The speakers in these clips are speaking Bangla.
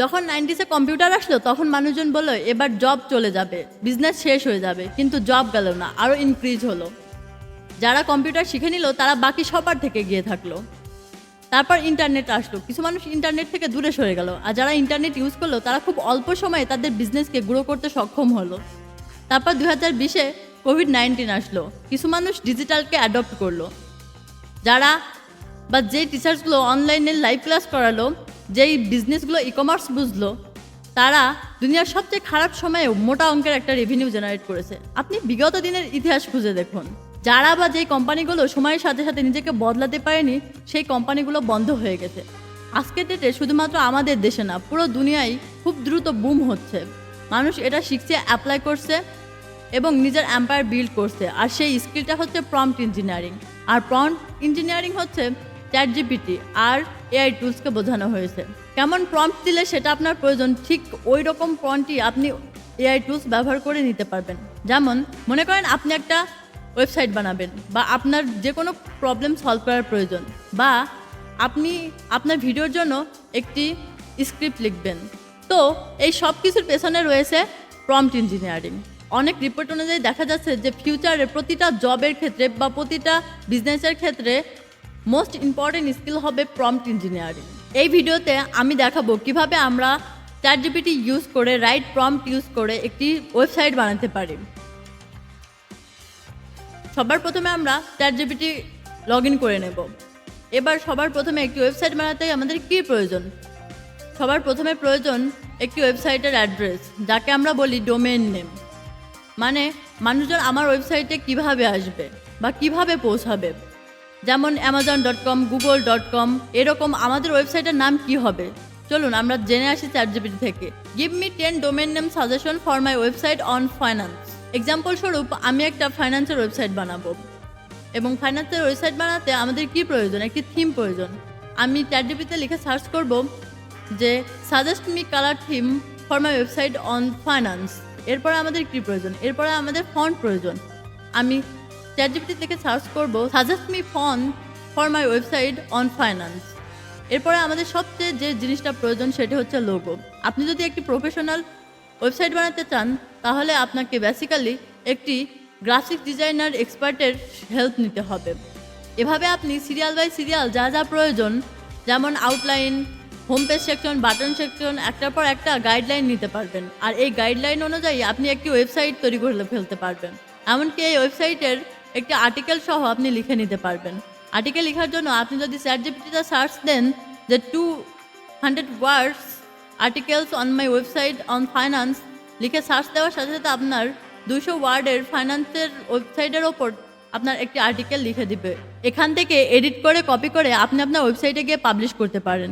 যখন 90s কম্পিউটার আসলো তখন মানুষজন বলল এবার জব চলে যাবে, বিজনেস শেষ হয়ে যাবে, কিন্তু জব গেল না, আরও ইনক্রিজ হলো। যারা কম্পিউটার শিখে নিল তারা বাকি সবার থেকে গিয়ে থাকলো। তারপর ইন্টারনেট আসলো, কিছু মানুষ ইন্টারনেট থেকে দূরে সরে গেল, আর যারা ইন্টারনেট ইউজ করলো তারা খুব অল্প সময়ে তাদের বিজনেসকে গ্রো করতে সক্ষম হলো। তারপর 2020-এ কোভিড-19 আসলো, কিছু মানুষ ডিজিটালকে অ্যাডপ্ট করলো। যারা বা যেই টিচার্সগুলো অনলাইনে লাইভ ক্লাস করালো, যেই বিজনেসগুলো ই-কমার্স বুঝলো, তারা দুনিয়ার সবচেয়ে খারাপ সময়েও মোটা অঙ্কের একটা রেভিনিউ জেনারেট করেছে। আপনি বিগত দিনের ইতিহাস খুঁজে দেখুন, যারা বা যেই কোম্পানিগুলো সময়ের সাথে সাথে নিজেকে বদলাতে পারেনি সেই কোম্পানিগুলো বন্ধ হয়ে গেছে। আজকের ডেটে শুধুমাত্র আমাদের দেশে না, পুরো দুনিয়ায় খুব দ্রুত বুম হচ্ছে। মানুষ এটা শিখছে, অ্যাপ্লাই করছে এবং নিজের এম্পায়ার বিল্ড করছে। আর সেই স্কিলটা হচ্ছে প্রম্পট ইঞ্জিনিয়ারিং। আর প্রম্পট ইঞ্জিনিয়ারিং হচ্ছে চ্যাটজিপিটি আর এআই টুলসকে বোঝানো হয়েছে। কেমন প্রম্পট দিলে সেটা আপনার প্রয়োজন, ঠিক ওই রকম প্রম্পটই আপনি এআই টুলস ব্যবহার করে নিতে পারবেন। যেমন মনে করেন আপনি একটা ওয়েবসাইট বানাবেন, বা আপনার যে কোনো প্রবলেম সলভ করার প্রয়োজন, বা আপনি আপনার ভিডিওর জন্য একটি স্ক্রিপ্ট লিখবেন। তো এই সব কিছুর পেছনে রয়েছে প্রম্পট ইঞ্জিনিয়ারিং। অনেক রিপোর্ট অনুযায়ী দেখা যাচ্ছে যে ফিউচারে প্রতিটা জবের ক্ষেত্রে বা প্রতিটা বিজনেসের ক্ষেত্রে মোস্ট ইম্পর্টেন্ট স্কিল হবে প্রম্পট ইঞ্জিনিয়ারিং। এই ভিডিওতে আমি দেখাবো কিভাবে আমরা চ্যাটজিপিটি ইউজ করে, রাইট প্রম্পট ইউজ করে একটি ওয়েবসাইট বানাতে পারি। সবার প্রথমে আমরা চ্যাটজিপিটি লগ ইন করে নেব। এবার সবার প্রথমে একটি ওয়েবসাইট বানাতে আমাদের কী প্রয়োজন? সবার প্রথমে প্রয়োজন একটি ওয়েবসাইটের অ্যাড্রেস, যাকে আমরা বলি ডোমেইন নেম। মানে মানুষজন আমার ওয়েবসাইটে কিভাবে আসবে বা কিভাবে পৌঁছাবে। যেমন amazon.com, google.com, এরকম আমাদের ওয়েবসাইটের নাম কি হবে? চলুন আমরা জেনে আসি চ্যাটজিপিটি থেকে। Give me 10 domain name suggestion for my website on finance. Example স্বরূপ আমি একটা ফাইন্যান্সের ওয়েবসাইট বানাবো, এবং ফাইন্যান্সের ওয়েবসাইট বানাতে আমাদের কি প্রয়োজন? একটি থিম প্রয়োজন। আমি চ্যাটজিপিটিতে লিখে সার্চ করব যে suggest me colour theme for my website on finance. এরপরে আমাদের কি প্রয়োজন? এরপরে আমাদের ফন্ট প্রয়োজন। আমি চ্যাটজিপিটি থেকে সার্চ করব suggest me font for my website on finance. এরপরে আমাদের সবচেয়ে যে জিনিসটা প্রয়োজন সেটি হচ্ছে লোগো। আপনি যদি একটি প্রফেশনাল ওয়েবসাইট বানাতে চান তাহলে আপনাকে বেসিক্যালি একটি গ্রাফিক্স ডিজাইনার এক্সপার্টের হেল্প নিতে হবে। এভাবে আপনি সিরিয়াল বাই সিরিয়াল যা যা প্রয়োজন, যেমন outline, home page section, button section, একটার পর একটা গাইডলাইন নিতে পারবেন। আর এই গাইডলাইন অনুযায়ী আপনি একটি ওয়েবসাইট তৈরি করে ফেলতে পারবেন। এমনকি এই ওয়েবসাইটের একটি আর্টিকেল সহ আপনি লিখে নিতে পারবেন। আর্টিকেল লেখার জন্য আপনি যদি চ্যাটজিপিটিতে সার্চ দেন যে 200 words articles on my website on finance, লিখে সার্চ দেওয়ার সাথে সাথে আপনার 200 ওয়ার্ডের ফাইন্যান্সের ওয়েবসাইটের ওপর আপনার একটি আর্টিকেল লিখে দিবে। এখান থেকে এডিট করে কপি করে আপনি আপনার ওয়েবসাইটে গিয়ে পাবলিশ করতে পারেন।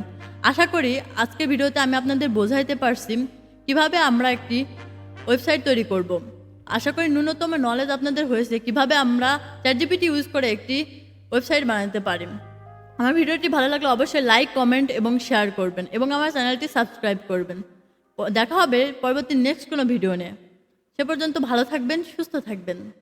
আশা করি আজকের ভিডিওতে আমি আপনাদের বোঝাইতে পারছি কিভাবে আমরা একটি ওয়েবসাইট তৈরি করব। আশা করি ন্যূনতম নলেজ আপনাদের হয়েছে কিভাবে আমরা চ্যাটজিপিটি ইউজ করে একটি ওয়েবসাইট বানাতে পারি। আমার ভিডিওটি ভালো লাগলে অবশ্যই লাইক, কমেন্ট এবং শেয়ার করবেন, এবং আমার চ্যানেলটি সাবস্ক্রাইব করবেন। দেখা হবে পরবর্তী নেক্সট কোনো ভিডিও নিয়ে। সে পর্যন্ত ভালো থাকবেন, সুস্থ থাকবেন।